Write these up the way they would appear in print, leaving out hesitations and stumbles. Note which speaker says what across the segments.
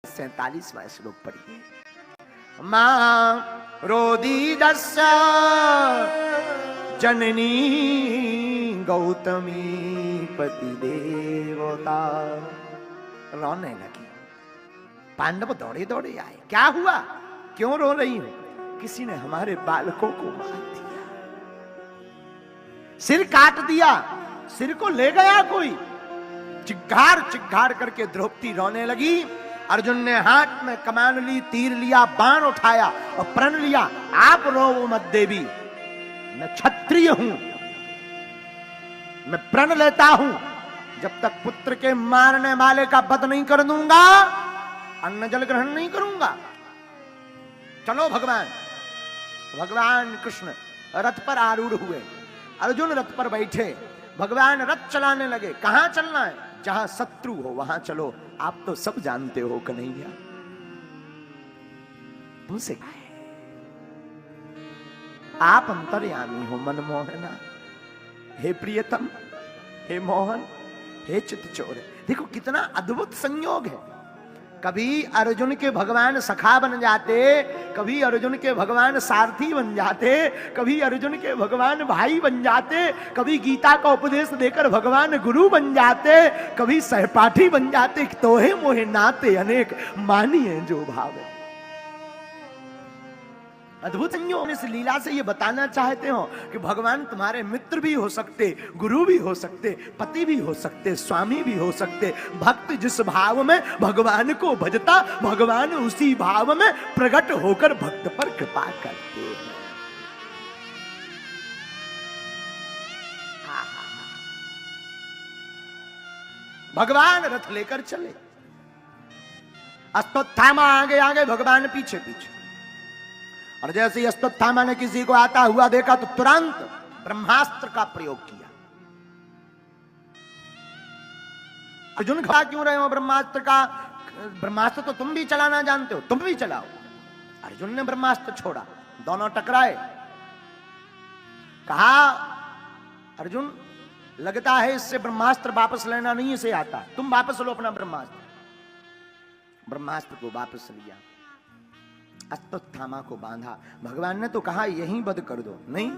Speaker 1: 47वां श्लोक पढ़िए। मां रोदीदस्य जननी गौतमी पति देवता। रोने लगी। पांडव दौड़े दौड़े आए। क्या हुआ? क्यों रो रही हो? किसी ने हमारे बालकों को मार दिया, सिर काट दिया, सिर को ले गया कोई। चिघाड़ चिघाड़ करके द्रौपदी रोने लगी। अर्जुन ने हाथ में कमान ली, तीर लिया, बाण उठाया और प्रण लिया, आप रो मत देवी, मैं क्षत्रिय हूं, मैं प्रण लेता हूं, जब तक पुत्र के मारने वाले का वध नहीं कर दूंगा अन्न जल ग्रहण नहीं करूंगा। चलो भगवान। भगवान कृष्ण रथ पर आरूढ़ हुए, अर्जुन रथ पर बैठे, भगवान रथ चलाने लगे। कहां चलना है? जहां शत्रु हो वहां चलो। आप तो सब जानते हो कन्हैया, तुमसे आप अंतर्यामी हो मनमोहना। हे प्रियतम, हे मोहन, हे चित्तचोर। देखो कितना अद्भुत संयोग है। कभी अर्जुन के भगवान सखा बन जाते, कभी अर्जुन के भगवान सारथी बन जाते, कभी अर्जुन के भगवान भाई बन जाते, कभी गीता का उपदेश देकर भगवान गुरु बन जाते, कभी सहपाठी बन जाते। तोहे मोहे नाते अनेक, मानिए जो भावे। अद्भुत संयोग। इस लीला से ये बताना चाहते हो कि भगवान तुम्हारे मित्र भी हो सकते, गुरु भी हो सकते, पति भी हो सकते, स्वामी भी हो सकते। भक्त जिस भाव में भगवान को भजता, भगवान उसी भाव में प्रकट होकर भक्त पर कृपा करते हैं। भगवान रथ लेकर चले, अश्वत्थामा आगे आगे, भगवान पीछे पीछे। और जैसे ही अश्वत्थामा ने किसी को आता हुआ देखा तो तुरंत ब्रह्मास्त्र का प्रयोग किया। अर्जुन खा क्यों रहे हो ब्रह्मास्त्र का? ब्रह्मास्त्र तो तुम भी चलाना जानते हो, तुम भी चलाओ। अर्जुन ने ब्रह्मास्त्र छोड़ा, दोनों टकराए। कहा अर्जुन, लगता है इससे ब्रह्मास्त्र वापस लेना नहीं इसे आता, तुम वापस लो अपना ब्रह्मास्त्र। ब्रह्मास्त्र को वापस लिया, अश्वत्थामा को बांधा। भगवान ने तो कहा यहीं वध कर दो, नहीं,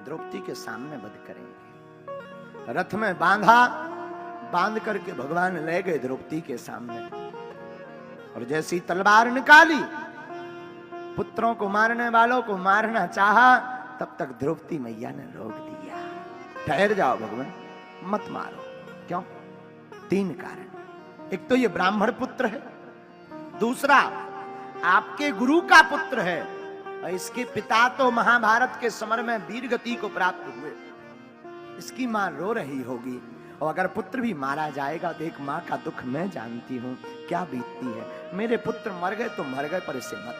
Speaker 1: द्रौपदी के सामने वध करेंगे। रथ में बांधा, बांध करके भगवान ले गए द्रौपदी के सामने। और जैसी तलवार निकाली, पुत्रों को मारने वालों को मारना चाहा, तब तक द्रौपदी मैया ने रोक दिया। ठहर जाओ भगवान, मत मारो। क्यों? 3 कारण। एक तो ये ब्राह्मण पुत्र है, दूसरा आपके गुरु का पुत्र है, और इसके पिता तो महाभारत के समर में वीर गति को प्राप्त हुए। इसकी मां रो रही होगी, और अगर पुत्र भी मारा जाएगा तो एक मां का दुख मैं जानती हूं क्या बीतती है। मेरे पुत्र मर गए तो मर गए, पर इसे मत